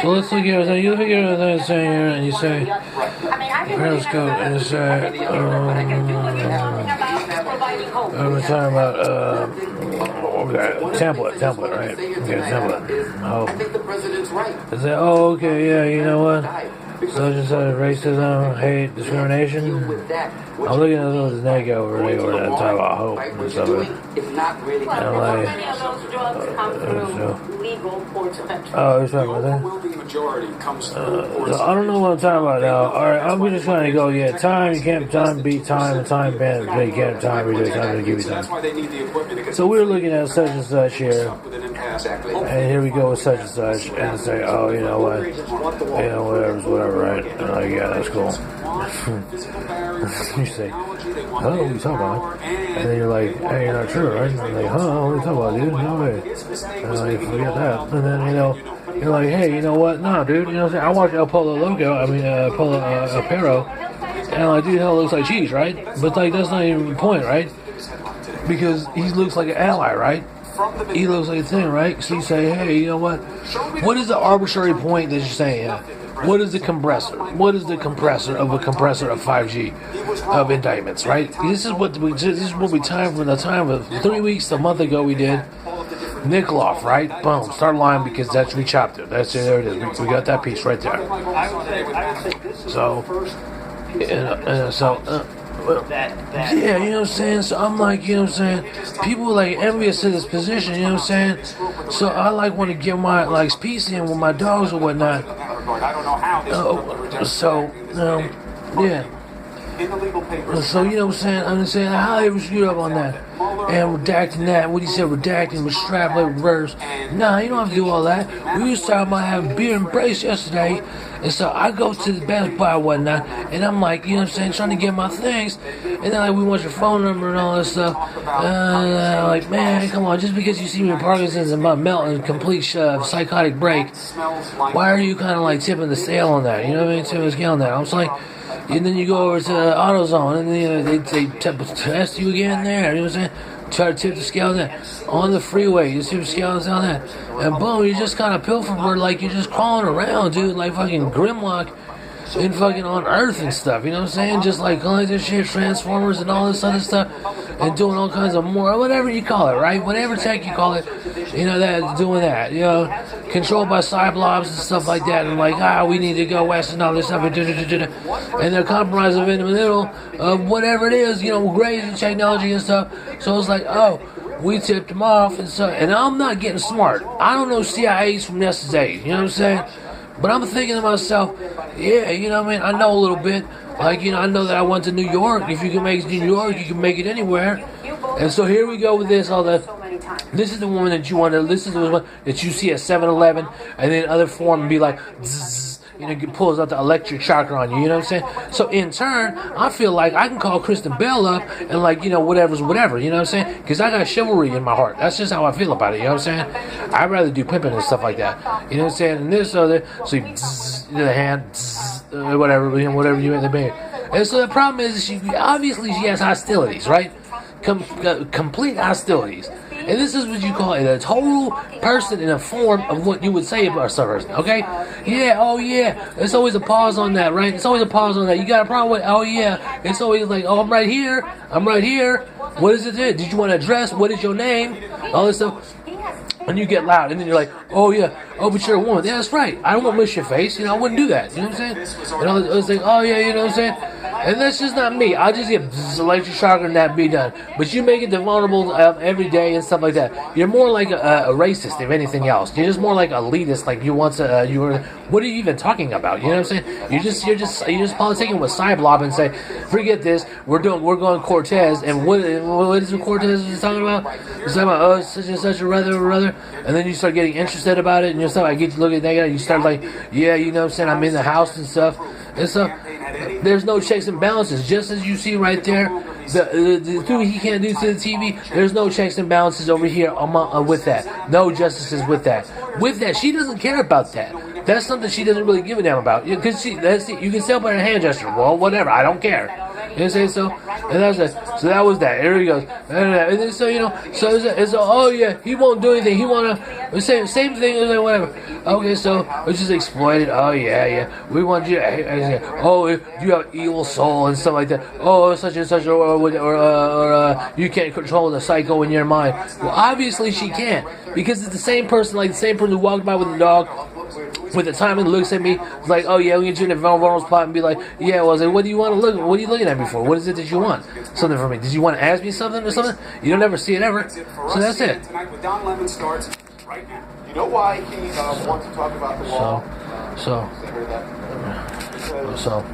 So let's look here. So you look here and say here, and you say, let's go and say, we're talking about okay, template, right? Okay, template. Oh, is that? Oh, okay, yeah. You know what? Such and such racism, hate, discrimination. I'm looking at those naked over there, or that talk about hope and stuff. And I'm like, oh, it's talking about that. I don't know what I'm talking about now. Alright, I'm just trying to go, yeah, time, you can't time beat time, and time band, you can't time, you time to give you time. So we're looking at such and such here, and here we go with such and such, and say, oh, you know what, whatever, right? And I'm like, yeah, that's cool. You say, huh, what are you talking about? And then you're like, hey, you're not true, right? And I'm like, huh, what are you talking about, dude? No way. And I'm like, forget that. And then, you're like, hey, you know what? No, dude, you know what I'm saying? I watched El Polo Pero, and I'm like, dude, hell looks like cheese, right? But, like, that's not even the point, right? Because he looks like an ally, right? He looks like a thing, right? So you say, hey, you know what? What is the arbitrary point that you're saying? What is the compressor? What is the compressor of a compressor of 5G of indictments, right? This is what we time from the time of 3 weeks, a month ago we did. Nikolov, right? Boom. Start lying because we chopped it. That's it. There it is. We got that piece right there. So, yeah, you know what I'm saying? So I'm like, you know what I'm saying? People like envious to this position, you know what I'm saying? So I like want to get my like peace in with my dogs or whatnot. Yeah. So, you know what I'm saying? I'm saying, how they screwed up on that? And redacting that, what he said, redacting with strap like reverse. Nah, you don't have to do all that. We was talking about having beer and brace yesterday. And so I go to the Best Buy and whatnot, and I'm like, you know what I'm saying, trying to get my things. And then like, we want your phone number and all that stuff. Like, man, come on, just because you see me in Parkinson's and my melting complete psychotic break, why are you kind of like tipping the scale on that? You know what I mean? Tipping the scale on that. I was like, and then you go over to AutoZone, and then they test you again there. You know what I'm saying? Try to tip the scale on that. On the freeway, you tip the scale on that. And boom, you just kind of pilfer word like you're just crawling around, dude, like fucking Grimlock and fucking on Earth and stuff. You know what I'm saying? Just like all this shit, Transformers and all this other stuff, and doing all kinds of more, whatever you call it, right? Whatever tech you call it, you know, that doing that, you know, controlled by Cyclops and stuff like that, and like, we need to go west and all this stuff, and they're compromising in the middle of whatever it is, you know, crazy technology and stuff. So it's like, oh, we tipped them off, and I'm not getting smart. I don't know CIAs from yesterday, you know what I'm saying? But I'm thinking to myself, yeah, you know what I mean? I know a little bit. Like, you know, I know that I went to New York. If you can make it to New York, you can make it anywhere. And so here we go with this. This is the woman that you want to, this is the one that you see at 7-Eleven, and then other form and be like, zzz, you know, it pulls out the electric shocker on you, you know what I'm saying? So in turn, I feel like I can call Kristen Bell up and like, you know, whatever's whatever, you know what I'm saying? Because I got chivalry in my heart. That's just how I feel about it, you know what I'm saying? I'd rather do pimping and stuff like that, you know what I'm saying? And this other, so you zzz, the hand, zzz, whatever, you know, whatever you in the bed. And so the problem is, she has hostilities, right? Complete hostilities. And this is what you call it, a total person in a form of what you would say about a person, okay? Yeah, oh yeah. There's always a pause on that, right? It's always a pause on that. You got a problem with, oh yeah. It's always like, oh, I'm right here. What is it? Did you want to address? What is your name? All this stuff. And you get loud, and then you're like, oh yeah, oh, but you're a woman. Yeah, that's right. I don't want to miss your face. You know, I wouldn't do that. You know what I'm saying? And I was like, oh yeah, you know what I'm saying? And that's just not me. I just get electric shock and that be done. But you make it vulnerable every day and stuff like that. You're more like a racist, if anything else. You're just more like elitist. Like you want to, what are you even talking about? You know what I'm saying? You're just politicking with Cyblob and say, forget this. We're going Cortez. And what is it Cortez talking about? He's talking about, oh, such and such a rather. And then you start getting interested about it, and you start, I get to look at that guy, you start like, yeah, you know what I'm saying, I'm in the house and stuff. And so, there's no checks and balances. Just as you see right there, the thing he can't do to the TV, there's no checks and balances over here with that. No justices with that. With that, she doesn't care about that. That's something she doesn't really give a damn about. Because you can tell by her hand gesture, well, whatever, I don't care. You know what I'm saying? So, and that's it. So that was that. Here he goes. And then, so, you know, so it's oh yeah, he won't do anything. He wanna same thing, like whatever. Okay, so it's just exploited. Oh yeah, we want you to, oh, you have evil soul and stuff like that. Oh, such and such, or you can't control the psycho in your mind. Well, obviously she can't, because it's the same person, like the same person who walked by with the dog. With the time and looks at me, it's like, oh yeah, we get you in a vulnerable spot and be like, yeah, well, I was like, what do you want to look? What are you looking at me for? What is it that you want? Something from me? Did you want to ask me something or something? You don't ever see it ever, so that's it. Tonight with Don Lemon starts right now. You know why he wants to talk about the wall? So.